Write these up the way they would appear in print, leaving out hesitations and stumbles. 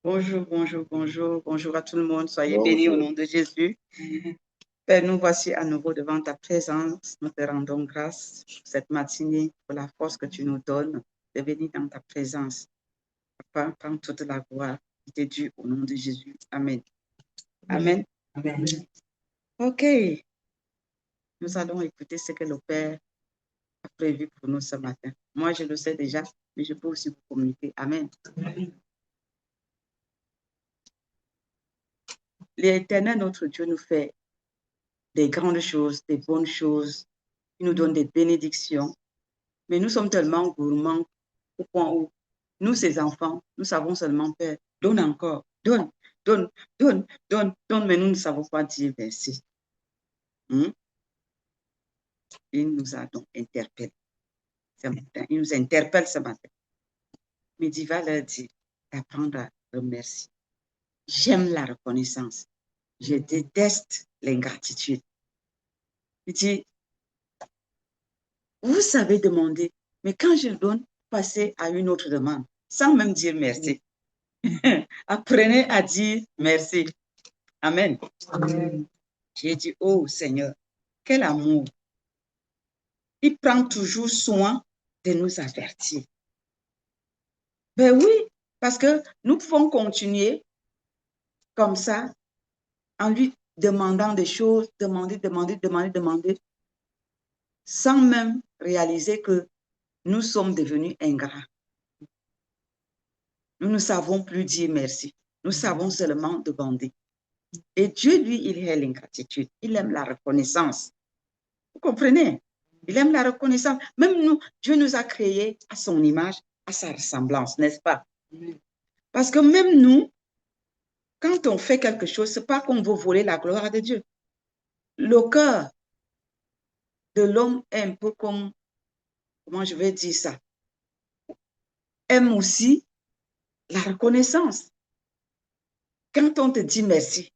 Bonjour, bonjour, bonjour, bonjour à tout le monde. Soyez bénis au Bonjour. nom de Jésus. Père, nous voici à nouveau devant ta présence. Nous te rendons grâce pour cette matinée, pour la force que tu nous donnes de venir dans ta présence. Papa, prends toute la gloire qui t'est due au nom de Jésus. Amen. Amen. Amen. OK. Nous allons écouter ce que le Père a prévu pour nous ce matin. Moi, je le sais déjà, mais je peux aussi vous communiquer. Amen. L'Éternel, notre Dieu, nous fait des grandes choses, des bonnes choses. Il nous donne des bénédictions. Mais nous sommes tellement gourmands au point où nous, ces enfants, nous savons seulement faire, donne encore, donne, donne, donne, donne, donne, mais nous ne savons pas dire merci. Il nous a donc interpellés ce matin. Il nous interpelle ce matin. Mais il va leur dire d'apprendre à remercier. J'aime la reconnaissance. Je déteste l'ingratitude. Il dit, vous savez demander, mais quand je donne, passez à une autre demande, sans même dire merci. Apprenez à dire merci. Amen. Amen. J'ai dit, oh Seigneur, quel amour. Il prend toujours soin de nous avertir. Ben oui, parce que nous pouvons continuer comme ça, en lui demandant des choses, demander, sans même réaliser que nous sommes devenus ingrats. Nous ne savons plus dire merci. Nous savons seulement demander. Et Dieu, lui, il aime l'ingratitude. Il aime la reconnaissance. Vous comprenez? Il aime la reconnaissance. Même nous, Dieu nous a créés à son image, à sa ressemblance, n'est-ce pas? Parce que même nous, quand on fait quelque chose, ce n'est pas qu'on veut voler la gloire de Dieu. Le cœur de l'homme est un peu comme, comment je vais dire ça, aime aussi la reconnaissance. Quand on te dit merci,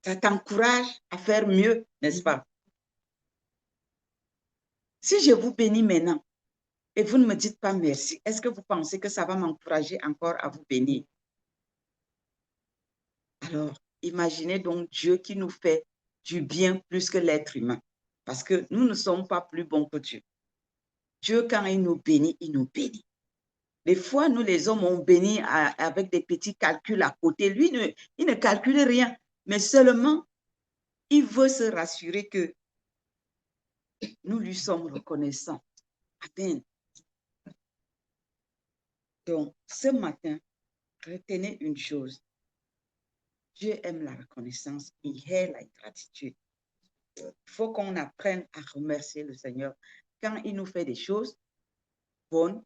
ça t'encourage à faire mieux, n'est-ce pas? Si je vous bénis maintenant et vous ne me dites pas merci, est-ce que vous pensez que ça va m'encourager encore à vous bénir? Alors, imaginez donc Dieu qui nous fait du bien plus que l'être humain. Parce que nous ne sommes pas plus bons que Dieu. Dieu, quand il nous bénit, il nous bénit. Des fois, nous, les hommes, on bénit avec des petits calculs à côté. Lui, il ne calcule rien, mais seulement, il veut se rassurer que nous lui sommes reconnaissants. Amen. Donc, ce matin, retenez une chose. Dieu aime la reconnaissance, il aime la gratitude. Il faut qu'on apprenne à remercier le Seigneur. Quand il nous fait des choses bonnes,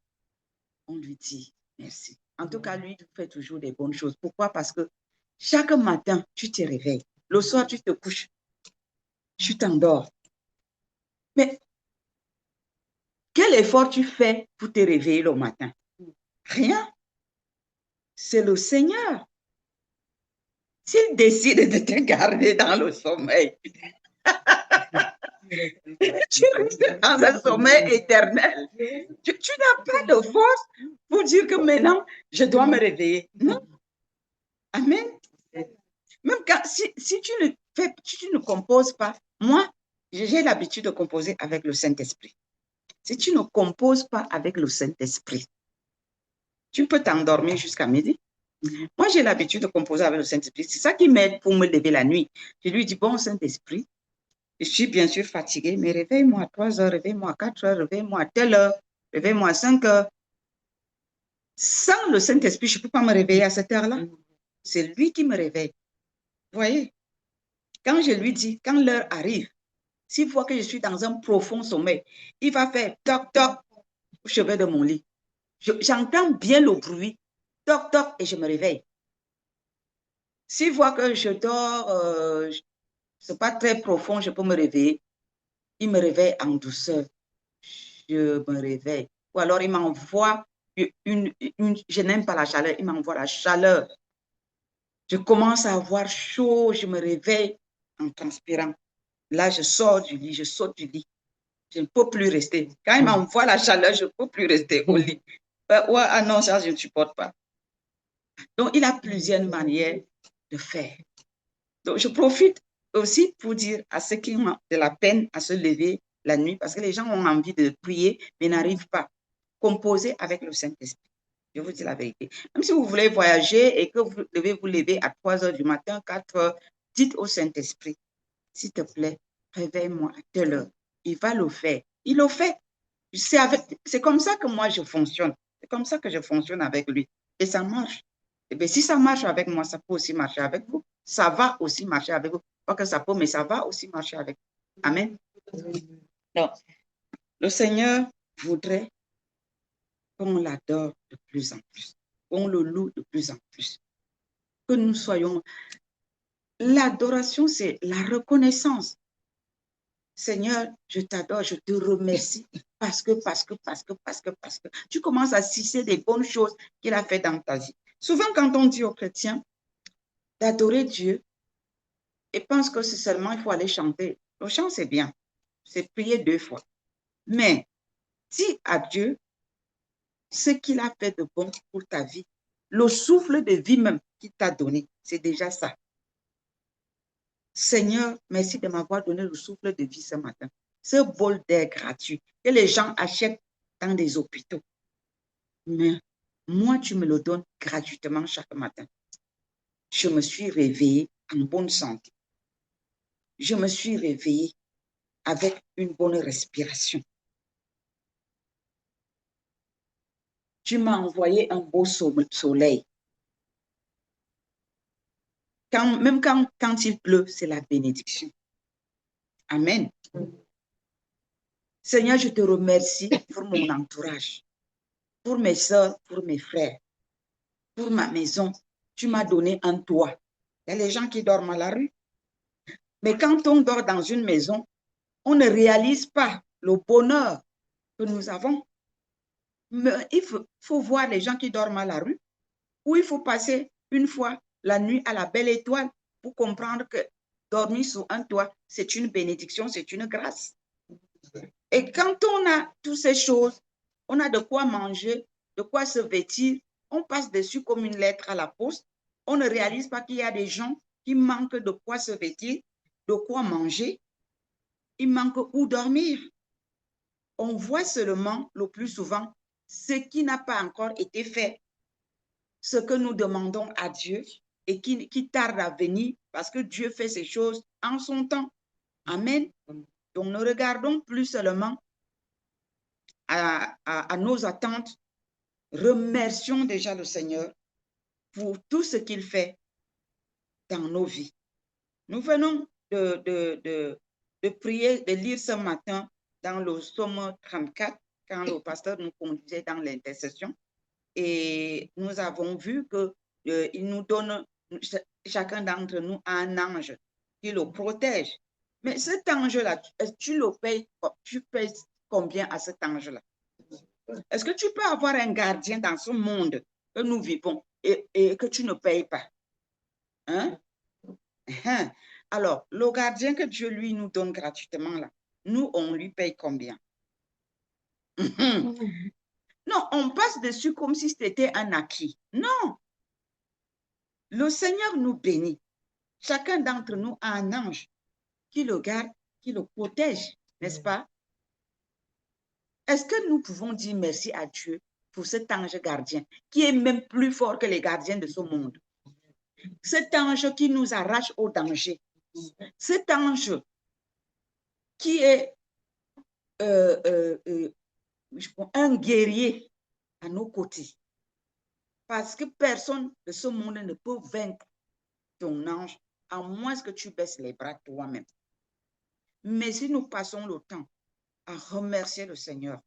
on lui dit merci. En tout cas, lui, il fait toujours des bonnes choses. Pourquoi? Parce que chaque matin, tu te réveilles. Le soir, tu te couches. Tu t'endors. Mais quel effort tu fais pour te réveiller le matin? Rien. C'est le Seigneur. S'il décide de te garder dans le sommeil, tu restes dans un sommeil éternel. Tu n'as pas de force pour dire que maintenant, je dois me réveiller. Non. Amen. Même quand, si tu ne composes pas, moi, j'ai l'habitude de composer avec le Saint-Esprit. Si tu ne composes pas avec le Saint-Esprit, tu peux t'endormir jusqu'à midi. Moi, j'ai l'habitude de composer avec le Saint-Esprit. C'est ça qui m'aide pour me lever la nuit. Je lui dis, bon, Saint-Esprit, je suis bien sûr fatiguée, mais réveille-moi à 3 heures, réveille-moi à 4 heures, réveille-moi à telle heure, réveille-moi à 5 heures. Sans le Saint-Esprit, je ne peux pas me réveiller à cette heure-là. C'est lui qui me réveille. Vous voyez? Quand je lui dis, quand l'heure arrive, s'il voit que je suis dans un profond sommeil, il va faire toc, toc au chevet de mon lit. J'entends bien le bruit, toc, toc, et je me réveille. S'il voit que je dors, ce n'est pas très profond, je peux me réveiller. Il me réveille en douceur. Je me réveille. Ou alors, il m'envoie je n'aime pas la chaleur, il m'envoie la chaleur. Je commence à avoir chaud, je me réveille en transpirant. Là, je sors du lit, je saute du lit. Je ne peux plus rester. Quand il m'envoie la chaleur, je ne peux plus rester au lit. Ah non, ça, je ne supporte pas. Donc, il a plusieurs manières de faire. Donc, je profite aussi pour dire à ceux qui ont de la peine à se lever la nuit, parce que les gens ont envie de prier, mais n'arrivent pas. Composez avec le Saint-Esprit. Je vous dis la vérité. Même si vous voulez voyager et que vous devez vous lever à 3 heures du matin, 4 heures, dites au Saint-Esprit, s'il te plaît, réveille-moi à telle heure. Il va le faire. Il le fait. C'est comme ça que moi, je fonctionne. C'est comme ça que je fonctionne avec lui. Et ça marche. Et bien, si ça marche avec moi, ça peut aussi marcher avec vous. Ça va aussi marcher avec vous. Pas que ça peut, mais ça va aussi marcher avec vous. Amen. Donc, le Seigneur voudrait qu'on l'adore de plus en plus, qu'on le loue de plus en plus, que nous soyons... L'adoration, c'est la reconnaissance. Seigneur, je t'adore, je te remercie parce que. Tu commences à citer des bonnes choses qu'il a fait dans ta vie. Souvent, quand on dit aux chrétiens d'adorer Dieu, ils pensent que c'est seulement, il faut aller chanter. Le chant, c'est bien. C'est prier 2 fois. Mais dis à Dieu ce qu'il a fait de bon pour ta vie. Le souffle de vie même qu'il t'a donné, c'est déjà ça. Seigneur, merci de m'avoir donné le souffle de vie ce matin. Ce bol d'air gratuit que les gens achètent dans des hôpitaux. Mais moi, tu me le donnes gratuitement chaque matin. Je me suis réveillée en bonne santé. Je me suis réveillée avec une bonne respiration. Tu m'as envoyé un beau soleil. Même quand il pleut, c'est la bénédiction. Amen. Seigneur, je te remercie pour mon entourage, pour mes soeurs, pour mes frères, pour ma maison. Tu m'as donné un toit. Il y a les gens qui dorment à la rue. Mais quand on dort dans une maison, on ne réalise pas le bonheur que nous avons. Mais il faut voir les gens qui dorment à la rue, ou il faut passer une fois la nuit à la belle étoile pour comprendre que dormir sous un toit, c'est une bénédiction, c'est une grâce. Et quand on a toutes ces choses, on a de quoi manger, de quoi se vêtir, on passe dessus comme une lettre à la poste. On ne réalise pas qu'il y a des gens qui manquent de quoi se vêtir, de quoi manger. Il manque où dormir. On voit seulement le plus souvent ce qui n'a pas encore été fait, ce que nous demandons à Dieu et qui tarde à venir parce que Dieu fait ces choses en son temps. Amen. Donc, ne regardons plus seulement à nos attentes. Remercions déjà le Seigneur pour tout ce qu'il fait dans nos vies. Nous venons de prier, de lire ce matin dans le psaume 34, quand le pasteur nous conduisait dans l'intercession. Et nous avons vu qu'il nous donne, chacun d'entre nous, un ange qui le protège. Mais cet ange-là, tu payes combien à cet ange-là? Est-ce que tu peux avoir un gardien dans ce monde que nous vivons et que tu ne payes pas? Hein? Alors, le gardien que Dieu lui nous donne gratuitement, là, nous, on lui paye combien? Non, on passe dessus comme si c'était un acquis. Non. Le Seigneur nous bénit. Chacun d'entre nous a un ange qui le garde, qui le protège, n'est-ce pas? Est-ce que nous pouvons dire merci à Dieu pour cet ange gardien qui est même plus fort que les gardiens de ce monde? Cet ange qui nous arrache au danger. Cet ange qui est un guerrier à nos côtés. Parce que personne de ce monde ne peut vaincre ton ange à moins que tu baisses les bras toi-même. Mais si nous passons le temps à remercier le Seigneur,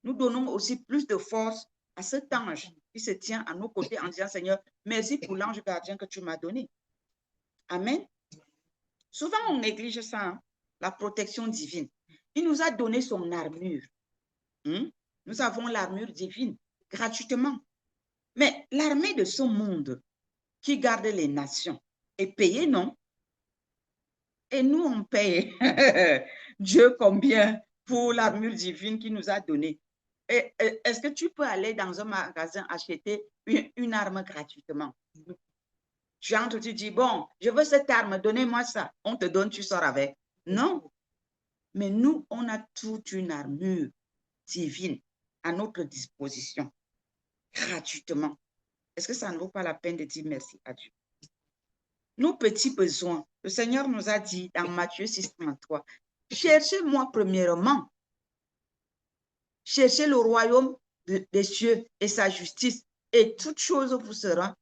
nous donnons aussi plus de force à cet ange qui se tient à nos côtés en disant, Seigneur, merci pour l'ange gardien que tu m'as donné. Amen. Souvent, on néglige ça, hein, la protection divine. Il nous a donné son armure. Nous avons l'armure divine gratuitement. Mais l'armée de ce monde qui garde les nations est payée, non? Et nous, on paye Dieu combien pour l'armure divine qu'il nous a donnée? Est-ce que tu peux aller dans un magasin acheter une arme gratuitement. Tu entres, tu dis, bon, je veux cette arme, donnez-moi ça. On te donne, tu sors avec. Non. Mais nous, on a toute une armure divine à notre disposition, gratuitement. Est-ce que ça ne vaut pas la peine de dire merci à Dieu? Nos petits besoins, le Seigneur nous a dit dans Matthieu 6,33, cherchez-moi premièrement. Cherchez le royaume des cieux et sa justice, et toute chose vous sera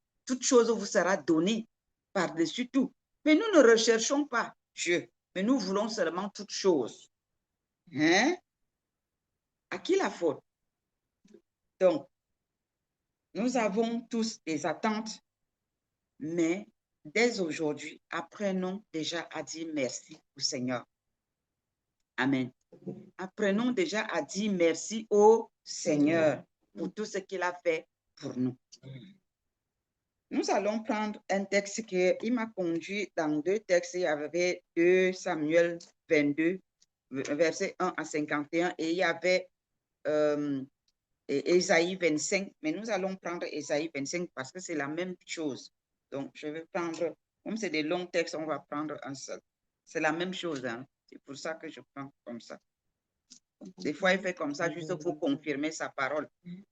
donnée par-dessus tout. Mais nous ne recherchons pas Dieu, mais nous voulons seulement toutes choses. Hein? À qui la faute? Donc, nous avons tous des attentes, mais dès aujourd'hui, apprenons déjà à dire merci au Seigneur. Amen. Apprenons déjà à dire merci au Seigneur pour tout ce qu'il a fait pour nous. Nous allons prendre un texte qui m'a conduit dans deux textes. Il y avait 2 Samuel 22, versets 1 à 51, et il y avait Ésaïe 25. Mais nous allons prendre Ésaïe 25 parce que c'est la même chose. Donc, je vais prendre, comme c'est des longs textes, on va prendre un seul. C'est la même chose, hein? C'est pour ça que je prends comme ça. Des fois, il fait comme ça juste pour confirmer sa parole.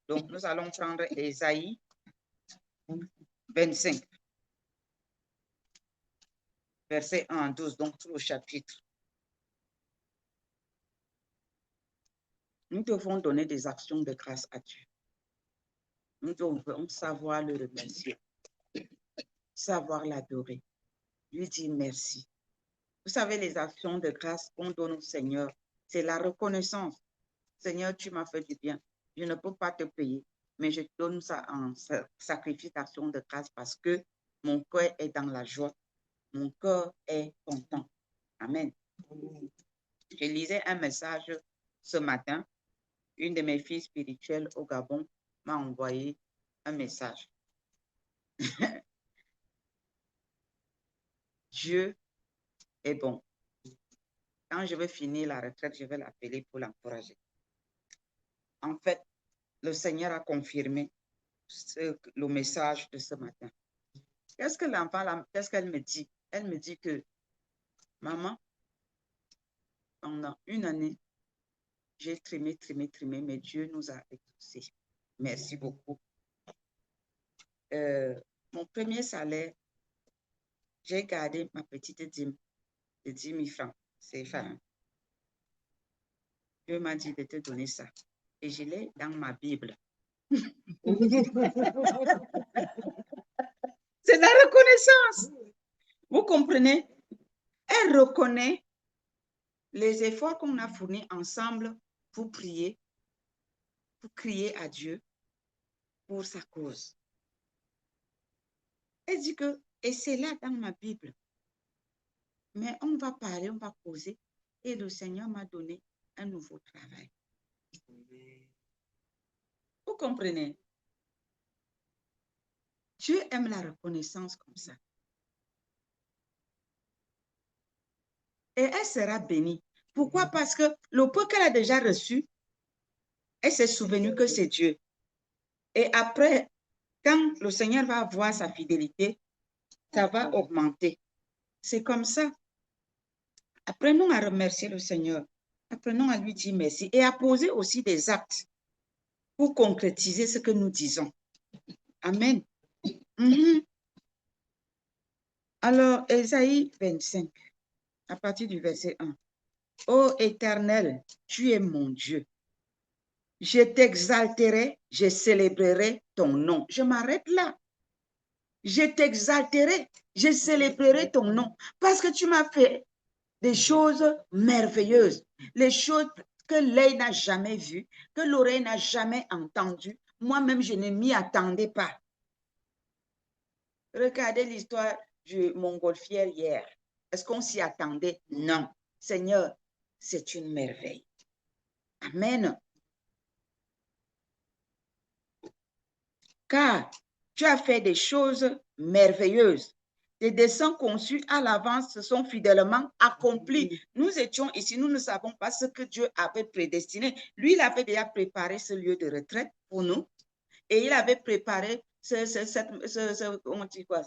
Donc, nous allons prendre Ésaïe 25, verset 1 à 12, donc tout le chapitre. Nous devons donner des actions de grâce à Dieu. Nous devons savoir le remercier, savoir l'adorer, lui dire merci. Vous savez, les actions de grâce qu'on donne au Seigneur, c'est la reconnaissance. Seigneur, tu m'as fait du bien. Je ne peux pas te payer, mais je donne ça en sacrifice d'action de grâce parce que mon cœur est dans la joie. Mon cœur est content. Amen. Je lisais un message ce matin. Une de mes filles spirituelles au Gabon m'a envoyé un message. Dieu est bon. Quand je vais finir la retraite, je vais l'appeler pour l'encourager. En fait, le Seigneur a confirmé le message de ce matin. Qu'est-ce que l'enfant, qu'est-ce qu'elle me dit? Elle me dit que, maman, pendant une année, j'ai trimé, mais Dieu nous a exaucés. Merci beaucoup. Mon premier salaire, j'ai gardé ma petite dîme de 10 000 francs. C'est ça. Dieu m'a dit de te donner ça. Et je l'ai dans ma Bible. C'est la reconnaissance. Vous comprenez? Elle reconnaît les efforts qu'on a fournis ensemble pour prier, pour crier à Dieu pour sa cause. Elle dit que, et c'est là dans ma Bible. Mais on va parler, on va causer. Et le Seigneur m'a donné un nouveau travail. Vous comprenez? Dieu aime la reconnaissance comme ça. Et elle sera bénie. Pourquoi? Parce que le peu qu'elle a déjà reçu, elle s'est souvenue que c'est Dieu. Et après, quand le Seigneur va voir sa fidélité, ça va augmenter. C'est comme ça. Apprenons à remercier le Seigneur. Apprenons à lui dire merci et à poser aussi des actes pour concrétiser ce que nous disons. Amen. Alors, Ésaïe 25, à partir du verset 1. Ô Éternel, tu es mon Dieu. Je t'exalterai, je célébrerai ton nom. Je m'arrête là. Je t'exalterai, je célébrerai ton nom parce que tu m'as fait des choses merveilleuses, les choses que l'œil n'a jamais vues, que l'oreille n'a jamais entendues. Moi-même, je ne m'y attendais pas. Regardez l'histoire du montgolfière hier. Est-ce qu'on s'y attendait? Non. Seigneur, c'est une merveille. Amen. Car tu as fait des choses merveilleuses. Tes desseins conçus à l'avance se sont fidèlement accomplis. Nous étions ici, nous ne savons pas ce que Dieu avait prédestiné. Lui, il avait déjà préparé ce lieu de retraite pour nous et il avait préparé on dit quoi,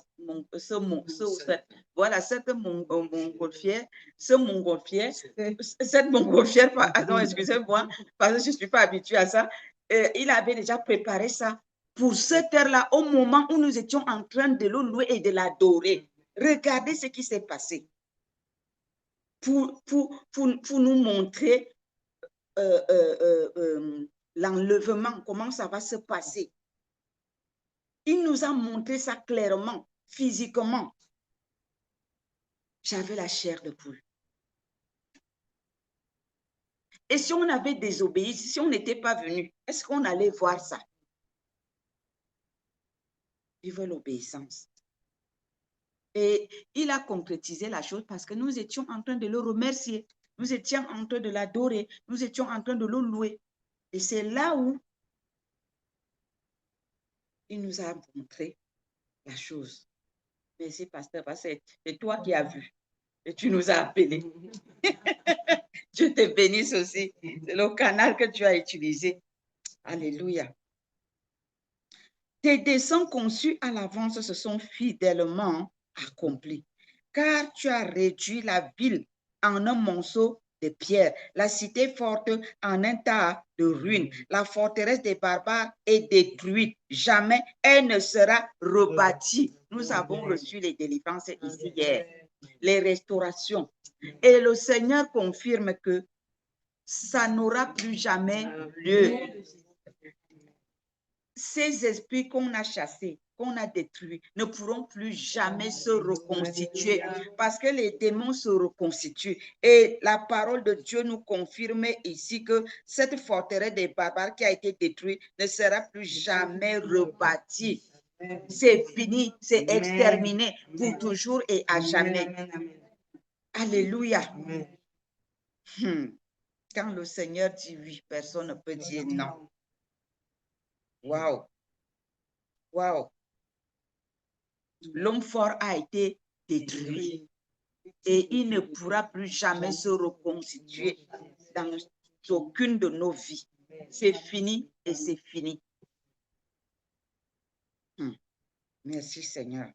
voilà, cette montgolfière, ce montgolfière, cette montgolfière, non, excusez-moi, parce que je ne suis pas habituée à ça, il avait déjà préparé ça pour cette heure-là, au moment où nous étions en train de le louer et de l'adorer. Regardez ce qui s'est passé pour nous montrer l'enlèvement, comment ça va se passer. Il nous a montré ça clairement, physiquement. J'avais la chair de poule. Et si on avait désobéi, si on n'était pas venu, est-ce qu'on allait voir ça? Vive l'obéissance. Et il a concrétisé la chose parce que nous étions en train de le remercier. Nous étions en train de l'adorer. Nous étions en train de le louer. Et c'est là où il nous a montré la chose. Merci, pasteur, parce que c'est toi qui as vu. Et tu nous as appelés. Dieu te bénisse aussi. C'est le canal que tu as utilisé. Alléluia. Tes desseins conçus à l'avance se sont fidèlement accomplis, car tu as réduit la ville en un monceau de pierre, la cité forte en un tas de ruines. La forteresse des barbares est détruite. Jamais elle ne sera rebâtie. Nous avons reçu les délivrances ici hier, les restaurations. Et le Seigneur confirme que ça n'aura plus jamais lieu. Ces esprits qu'on a chassés, qu'on a détruits, ne pourront plus jamais se reconstituer parce que les démons se reconstituent. Et la parole de Dieu nous confirme ici que cette forteresse des barbares qui a été détruite ne sera plus jamais rebâtie. C'est fini, c'est exterminé pour toujours et à jamais. Alléluia. Quand le Seigneur dit oui, personne ne peut dire non. Waouh. Waouh. L'homme fort a été détruit et il ne pourra plus jamais se reconstituer dans aucune de nos vies. C'est fini et c'est fini. Merci Seigneur.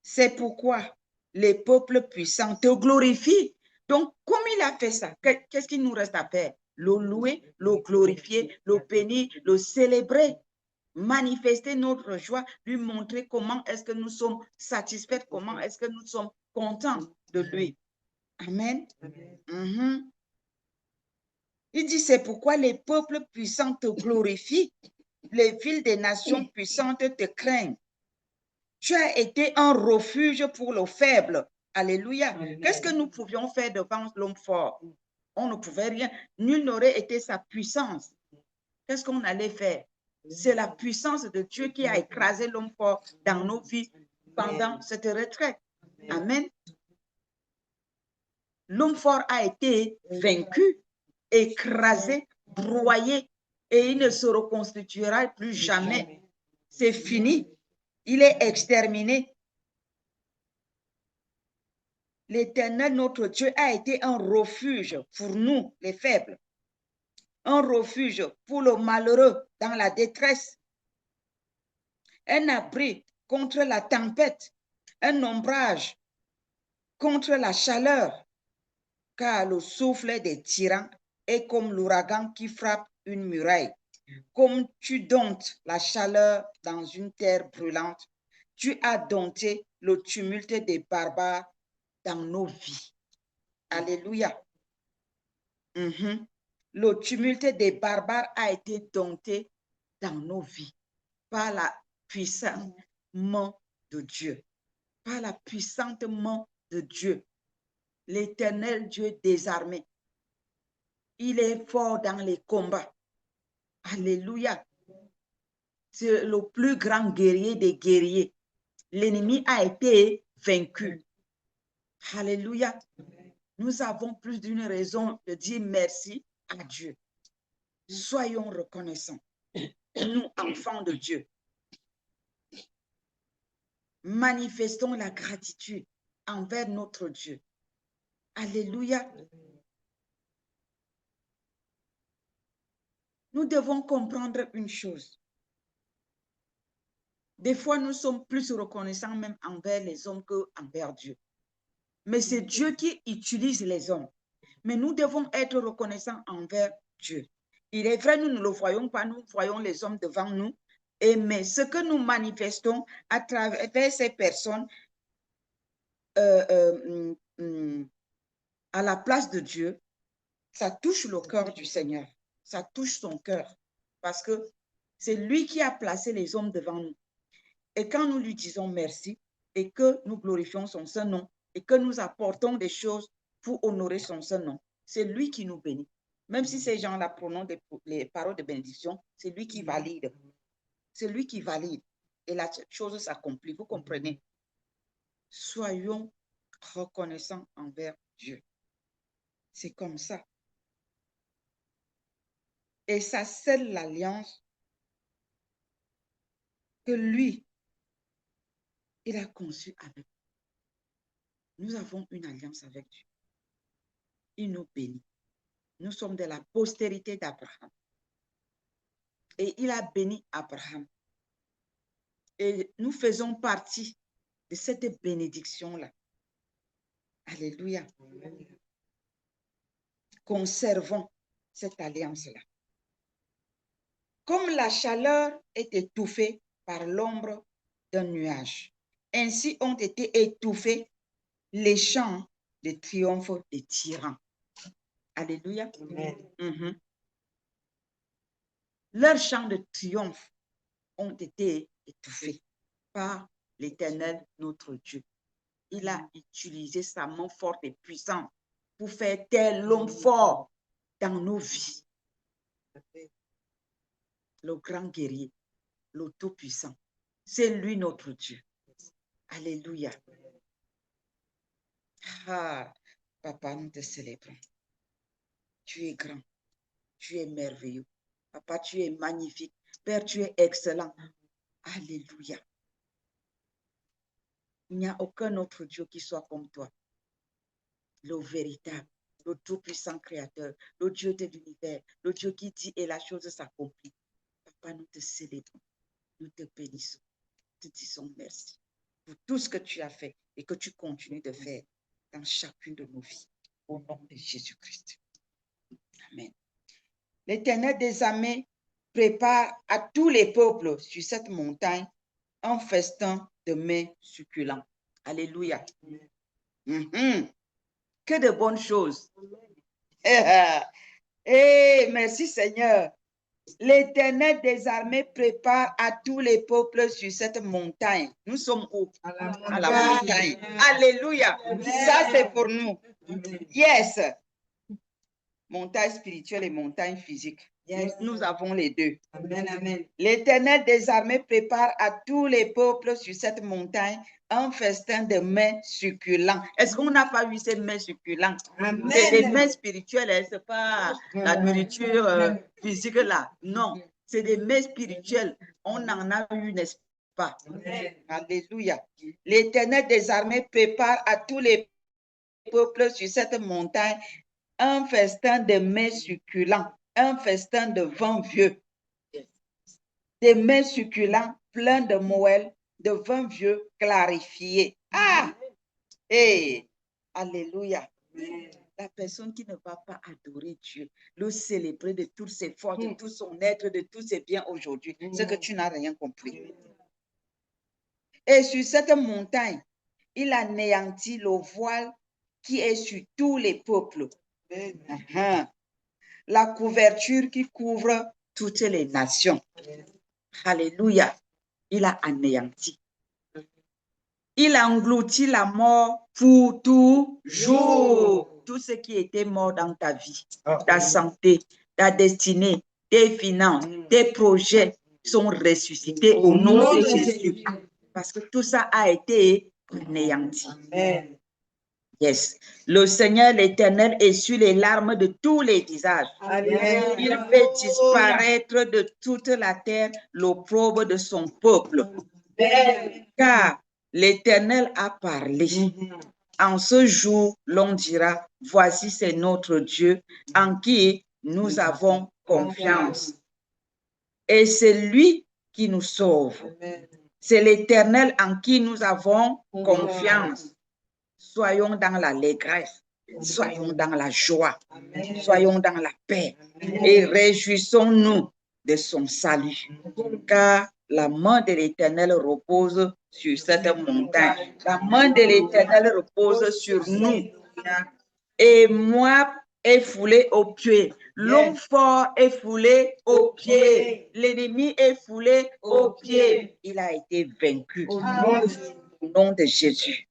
C'est pourquoi les peuples puissants te glorifient. Donc, comme il a fait ça, qu'est-ce qu'il nous reste à faire? Le louer, le glorifier, le bénir, le célébrer. Manifester notre joie, lui montrer comment est-ce que nous sommes satisfaits, comment est-ce que nous sommes contents de lui. Amen. Il dit, c'est pourquoi les peuples puissants te glorifient, les villes des nations puissantes te craignent. Tu as été un refuge pour le faible. Alléluia. Qu'est-ce que nous pouvions faire devant l'homme fort? On ne pouvait rien. Nul n'aurait été sa puissance. Qu'est-ce qu'on allait faire? C'est la puissance de Dieu qui a écrasé l'homme fort dans nos vies pendant cette retraite. Amen. L'homme fort a été vaincu, écrasé, broyé, et il ne se reconstituera plus jamais. C'est fini. Il est exterminé. L'Éternel, notre Dieu, a été un refuge pour nous, les faibles. Un refuge pour le malheureux dans la détresse. Un abri contre la tempête, un ombrage contre la chaleur, car le souffle des tyrans est comme l'ouragan qui frappe une muraille. Comme tu domptes la chaleur dans une terre brûlante, tu as dompté le tumulte des barbares dans nos vies. Alléluia. Le tumulte des barbares a été dompté dans nos vies par la puissante main de Dieu, par la puissante main de Dieu, l'Éternel Dieu désarmé. Il est fort dans les combats. Alléluia. C'est le plus grand guerrier des guerriers. L'ennemi a été vaincu. Alléluia. Nous avons plus d'une raison de dire merci à Dieu. Soyons reconnaissants. Nous, enfants de Dieu, manifestons la gratitude envers notre Dieu. Alléluia. Nous devons comprendre une chose. Des fois, nous sommes plus reconnaissants même envers les hommes qu'envers Dieu. Mais c'est Dieu qui utilise les hommes. Mais nous devons être reconnaissants envers Dieu. Il est vrai, nous ne le voyons pas, nous voyons les hommes devant nous. Mais ce que nous manifestons à travers ces personnes à la place de Dieu, ça touche le cœur du Seigneur. Ça touche son cœur. Parce que c'est lui qui a placé les hommes devant nous. Et quand nous lui disons merci et que nous glorifions son saint nom et que nous apportons des choses pour honorer son saint nom, c'est lui qui nous bénit. Même si ces gens-là prononcent les paroles de bénédiction, c'est lui qui valide. C'est lui qui valide. Et la chose s'accomplit. Vous comprenez? Soyons reconnaissants envers Dieu. C'est comme ça. Et ça scelle l'alliance que lui, il a conçue avec nous. Nous avons une alliance avec Dieu. Il nous bénit. Nous sommes de la postérité d'Abraham. Et il a béni Abraham. Et nous faisons partie de cette bénédiction-là. Alléluia. Conservons cette alliance-là. Comme la chaleur est étouffée par l'ombre d'un nuage, ainsi ont été étouffés les chants de triomphe des tyrans. Alléluia. Leurs chants de triomphe ont été étouffés par l'Éternel, notre Dieu. Il a utilisé sa main forte et puissante pour faire tel l'homme fort dans nos vies. Le grand guerrier, le tout-puissant. C'est lui notre Dieu. Alléluia. Ah, papa, nous te célébrons. Tu es grand. Tu es merveilleux. Papa, tu es magnifique. Père, tu es excellent. Alléluia. Il n'y a aucun autre Dieu qui soit comme toi. Le véritable, le tout-puissant créateur, le Dieu de l'univers, le Dieu qui dit et la chose s'accomplit. Papa, nous te célébrons. Nous te bénissons. Nous te disons merci pour tout ce que tu as fait et que tu continues de faire dans chacune de nos vies. Au nom de Jésus-Christ. Amen. L'Éternel des armées prépare à tous les peuples sur cette montagne un festin de mets succulents. Alléluia. Que de bonnes choses. Merci Seigneur. L'Éternel des armées prépare à tous les peuples sur cette montagne. Nous sommes où? À la montagne. Alléluia. Ça, c'est pour nous. Yes. Montagne spirituelle et montagne physique. Yes. Nous avons les deux. Amen, amen. L'Éternel des armées prépare à tous les peuples sur cette montagne un festin de mets succulents. Est-ce qu'on n'a pas vu ces mets succulents? C'est des mets spirituels, ce n'est pas la nourriture physique là. Non, c'est des mets spirituels. On en a eu, n'est-ce pas? Amen. Alléluia. L'Éternel des armées prépare à tous les peuples sur cette montagne un festin de mets succulents, un festin de vin vieux, des mets succulents pleins de moelle, de vin vieux clarifié. Ah! Hey! Alléluia. La personne qui ne va pas adorer Dieu, le célébrer de toutes ses forces, de tout son être, de tous ses biens aujourd'hui, c'est que tu n'as rien compris. Et sur cette montagne, il anéantit le voile qui est sur tous les peuples. La couverture qui couvre toutes les nations. Alléluia. Il a anéanti. Il a englouti la mort pour toujours. Tout ce qui était mort dans ta vie, ta santé, ta destinée, tes finances, tes projets sont ressuscités au nom de Jésus. Parce que tout ça a été anéanti. Amen. Yes. Le Seigneur l'Éternel essuie les larmes de tous les visages. Amen. Il fait disparaître de toute la terre l'opprobre de son peuple. Amen. Car l'Éternel a parlé. En ce jour, l'on dira, voici c'est notre Dieu en qui nous avons confiance. Et c'est lui qui nous sauve. Amen. C'est l'Éternel en qui nous avons confiance. Soyons dans l'allégresse, soyons dans la joie, soyons dans la paix et réjouissons-nous de son salut. Car la main de l'Éternel repose sur cette montagne. La main de l'Éternel repose sur nous. Et moi, est foulé aux pieds. L'homme fort est foulé aux pieds. L'ennemi est foulé aux pieds. Il a été vaincu au nom de Jésus.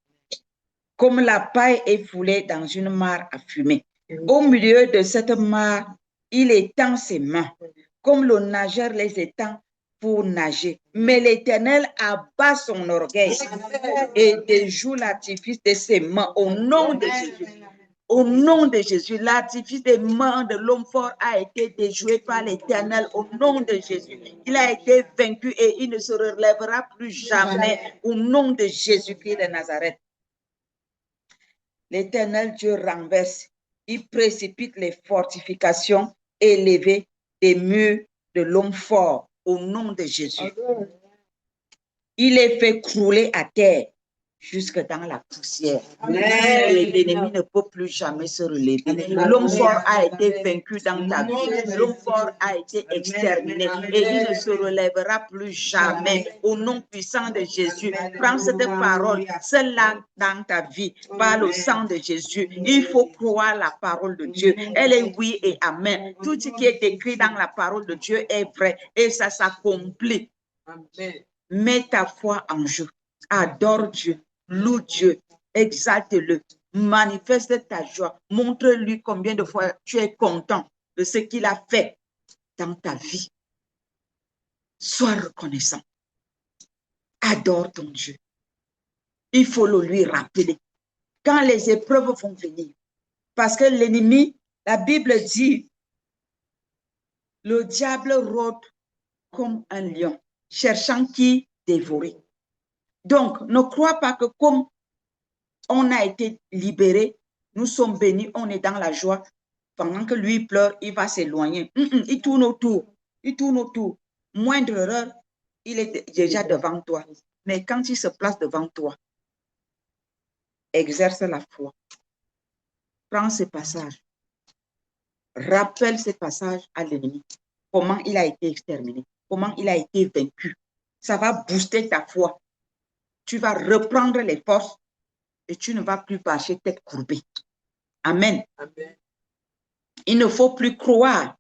Comme la paille est foulée dans une mare à fumer. Au milieu de cette mare, il étend ses mains, comme le nageur les étend pour nager. Mais l'Éternel abat son orgueil et déjoue l'artifice de ses mains au nom de Jésus. Au nom de Jésus, l'artifice des mains de l'homme fort a été déjoué par l'Éternel au nom de Jésus. Il a été vaincu et il ne se relèvera plus jamais au nom de Jésus-Christ de Nazareth. L'Éternel Dieu renverse, il précipite les fortifications élevées des murs de l'homme fort au nom de Jésus. Il les fait crouler à terre jusque dans la poussière. L'ennemi ne peut plus jamais se relever. L'homme fort a été vaincu dans ta vie. L'homme fort a été exterminé et il ne se relèvera plus jamais. Au nom puissant de Jésus, prends cette parole, celle-là dans ta vie, par le sang de Jésus. Il faut croire la parole de Dieu. Elle est oui et amen. Tout ce qui est écrit dans la parole de Dieu est vrai et ça s'accomplit. Mets ta foi en jeu. Adore Dieu. Loue Dieu, exalte-le, manifeste ta joie, montre-lui combien de fois tu es content de ce qu'il a fait dans ta vie. Sois reconnaissant. Adore ton Dieu. Il faut le lui rappeler. Quand les épreuves vont venir, parce que l'ennemi, la Bible dit, le diable rôde comme un lion, cherchant qui dévorer. Donc, ne crois pas que comme on a été libérés, nous sommes bénis, on est dans la joie. Pendant que lui pleure, il va s'éloigner. Il tourne autour. Il tourne autour. Moindre erreur, il est déjà devant toi. Mais quand il se place devant toi, exerce la foi. Prends ce passage. Rappelle ce passage à l'ennemi. Comment il a été exterminé. Comment il a été vaincu. Ça va booster ta foi. Tu vas reprendre les forces et tu ne vas plus marcher tête courbée. Amen. Amen. Il ne faut plus croire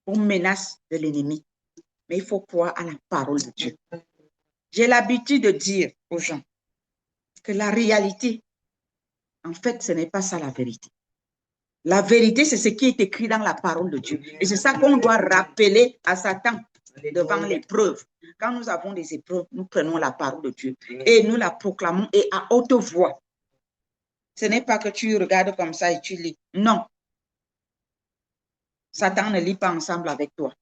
aux menaces de l'ennemi, mais il faut croire à la parole de Dieu. J'ai l'habitude de dire aux gens que la réalité, en fait, ce n'est pas ça la vérité. La vérité, c'est ce qui est écrit dans la parole de Dieu. Et c'est ça qu'on doit rappeler à Satan devant l'épreuve. Quand nous avons des épreuves, nous prenons la parole de Dieu et nous la proclamons et à haute voix. Ce n'est pas que tu regardes comme ça et tu lis. Non. Satan ne lit pas ensemble avec toi.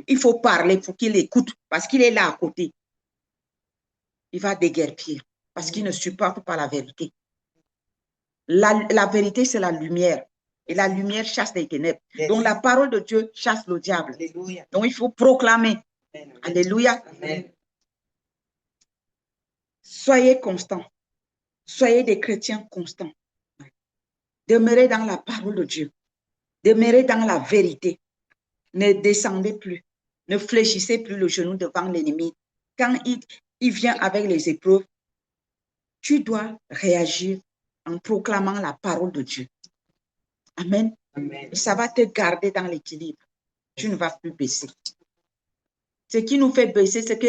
Il faut parler pour qu'il écoute parce qu'il est là à côté. Il va déguerpir parce qu'il ne supporte pas la vérité. La vérité, c'est la lumière. Et la lumière chasse les ténèbres. Donc, la parole de Dieu chasse le diable. Alléluia. Donc, il faut proclamer. Amen. Alléluia. Amen. Soyez constants. Soyez des chrétiens constants. Demeurez dans la parole de Dieu. Demeurez dans la vérité. Ne descendez plus. Ne fléchissez plus le genou devant l'ennemi. Quand il vient avec les épreuves, tu dois réagir en proclamant la parole de Dieu. Amen. Amen. Et ça va te garder dans l'équilibre. Tu ne vas plus baisser. Ce qui nous fait baisser, c'est que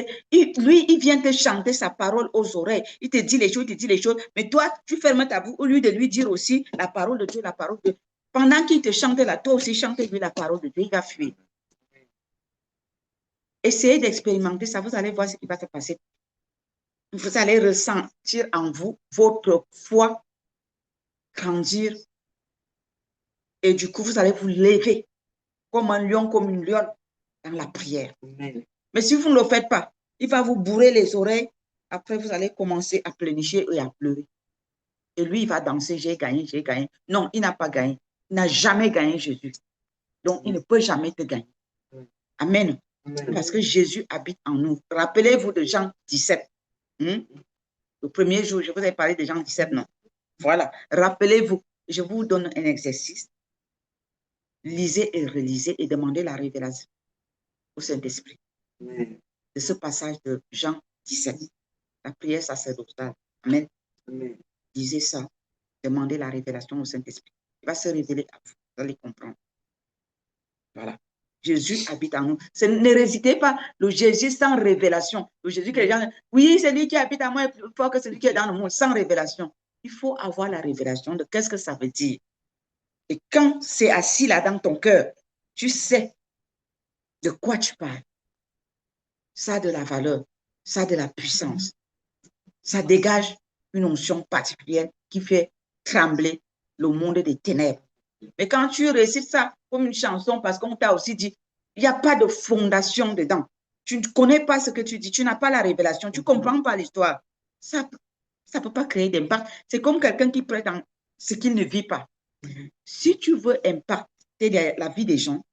lui, il vient te chanter sa parole aux oreilles. Il te dit les choses, mais toi, tu fermes ta bouche au lieu de lui dire aussi la parole de Dieu, la parole de Dieu. Pendant qu'il te chante là, toi aussi chante-lui la parole de Dieu, il va fuir. Essayez d'expérimenter ça, vous allez voir ce qui va se passer. Vous allez ressentir en vous votre foi grandir. Et du coup, vous allez vous lever comme un lion, comme une lionne dans la prière. Amen. Mais si vous ne le faites pas, il va vous bourrer les oreilles. Après, vous allez commencer à pleurnicher et à pleurer. Et lui, il va danser, j'ai gagné, j'ai gagné. Non, il n'a pas gagné. Il n'a jamais gagné Jésus. Donc, il ne peut jamais te gagner. Amen. Parce que Jésus habite en nous. Rappelez-vous de Jean 17. Le premier jour, je vous ai parlé de Jean 17, non? Voilà. Rappelez-vous, je vous donne un exercice. Lisez et relisez et demandez la révélation au Saint-Esprit de ce passage de Jean 17. La prière sacerdotale. Amen. Lisez ça. Demandez la révélation au Saint-Esprit. Il va se révéler à vous. Vous allez comprendre. Voilà. Jésus habite en nous. Ne résidez pas le Jésus sans révélation. Le Jésus que les gens disent, oui, c'est lui qui habite en moi est plus fort que celui qui est dans le monde, sans révélation. Il faut avoir la révélation de qu'est-ce que ça veut dire. Et quand c'est assis là dans ton cœur, tu sais de quoi tu parles. Ça a de la valeur, ça a de la puissance. Ça dégage une onction particulière qui fait trembler le monde des ténèbres. Mais quand tu récites ça comme une chanson, parce qu'on t'a aussi dit, il n'y a pas de fondation dedans. Tu ne connais pas ce que tu dis, tu n'as pas la révélation, tu ne comprends pas l'histoire. Ça ne peut pas créer d'impact. C'est comme quelqu'un qui prête en ce qu'il ne vit pas. Si tu veux impacter la vie des gens,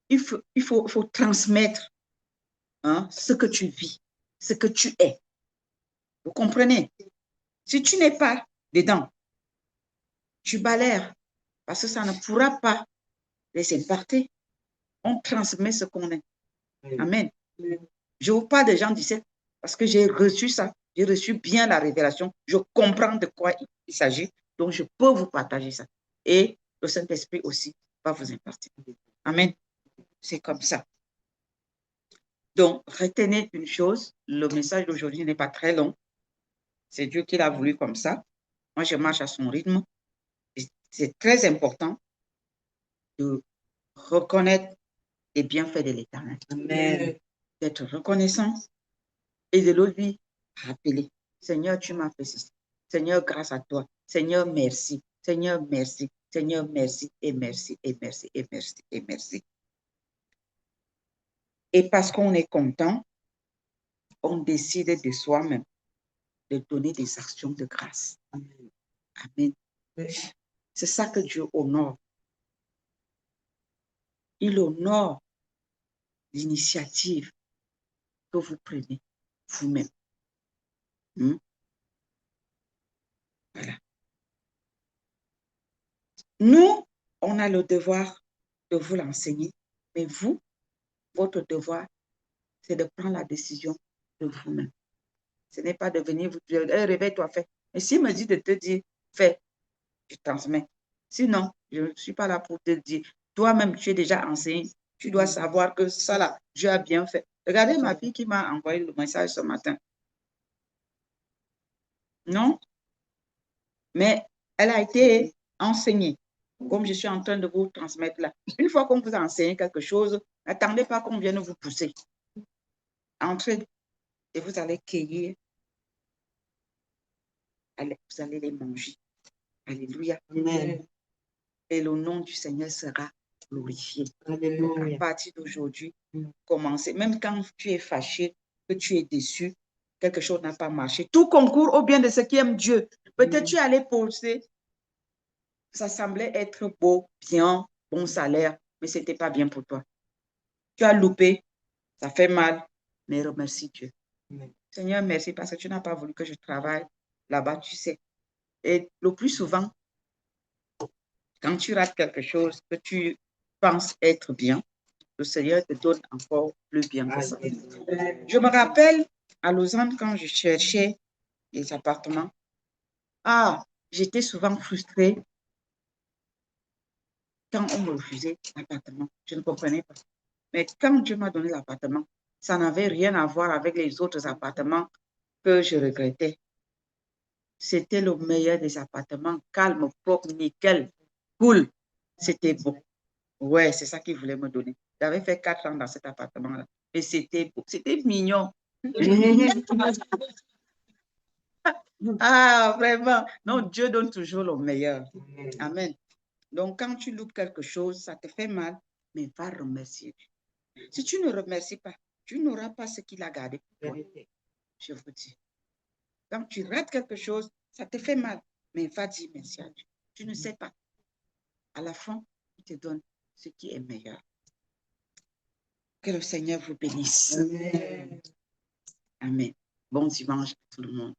il faut transmettre ce que tu vis, ce que tu es. Vous comprenez? Si tu n'es pas dedans, tu balères parce que ça ne pourra pas les impacter. On transmet ce qu'on est. Amen. Je vous parle des gens 17 parce que j'ai reçu ça. J'ai reçu bien la révélation. Je comprends de quoi il s'agit. Donc, je peux vous partager ça. Et le Saint-Esprit aussi va vous impartir. Amen. C'est comme ça. Donc, retenez une chose. Le message d'aujourd'hui n'est pas très long. C'est Dieu qui l'a voulu comme ça. Moi, je marche à son rythme. C'est très important de reconnaître les bienfaits de l'Éternel. Amen. D'être reconnaissant et de lui rappeler. Seigneur, tu m'as fait ceci. Seigneur, grâce à toi. Seigneur, merci. Seigneur, merci. Seigneur, merci et merci et merci et merci et merci. Et parce qu'on est content, on décide de soi-même de donner des actions de grâce. Amen. Amen. C'est ça que Dieu honore. Il honore l'initiative que vous prenez vous-même. Voilà. Nous, on a le devoir de vous l'enseigner, mais vous, votre devoir, c'est de prendre la décision de vous-même. Ce n'est pas de venir vous dire, hey, réveille-toi, fais. Et s'il me dit de te dire, fais, je transmets. Sinon, je ne suis pas là pour te dire, toi-même, tu es déjà enseigné, tu dois savoir que ça là, Dieu a bien fait. Regardez ma fille qui m'a envoyé le message ce matin. Non, mais elle a été enseignée, comme je suis en train de vous transmettre là. Une fois qu'on vous a enseigné quelque chose, n'attendez pas qu'on vienne vous pousser. Entrez et vous allez cueillir. Vous allez les manger. Alléluia. Amen. Et le nom du Seigneur sera glorifié. Alléluia. À partir d'aujourd'hui, commencez. Même quand tu es fâché, que tu es déçu, quelque chose n'a pas marché. Tout concourt au bien de ceux qui aiment Dieu. Peut-être tu allais poser, ça semblait être beau, bien, bon salaire, mais ce n'était pas bien pour toi. Tu as loupé, ça fait mal, mais remercie Dieu. Amen. Seigneur, merci parce que tu n'as pas voulu que je travaille là-bas, tu sais. Et le plus souvent, quand tu rates quelque chose que tu penses être bien, le Seigneur te donne encore plus bien que ça. Je me rappelle à Lausanne, quand je cherchais des appartements, j'étais souvent frustrée quand on me refusait l'appartement. Je ne comprenais pas. Mais quand Dieu m'a donné l'appartement, ça n'avait rien à voir avec les autres appartements que je regrettais. C'était le meilleur des appartements, calme, propre, nickel, cool. C'était beau. Ouais, c'est ça qu'il voulait me donner. J'avais fait 4 ans dans cet appartement-là. Et c'était beau. C'était mignon. Vraiment. Non, Dieu donne toujours le meilleur. Amen. Donc, quand tu loupes quelque chose, ça te fait mal, mais va remercier Dieu. Si tu ne remercies pas, tu n'auras pas ce qu'il a gardé pour toi. Je vous dis. Quand tu rates quelque chose, ça te fait mal, mais va dire merci à Dieu. Tu ne sais pas. À la fin, il te donne ce qui est meilleur. Que le Seigneur vous bénisse. Amen. Bon dimanche à tout le monde.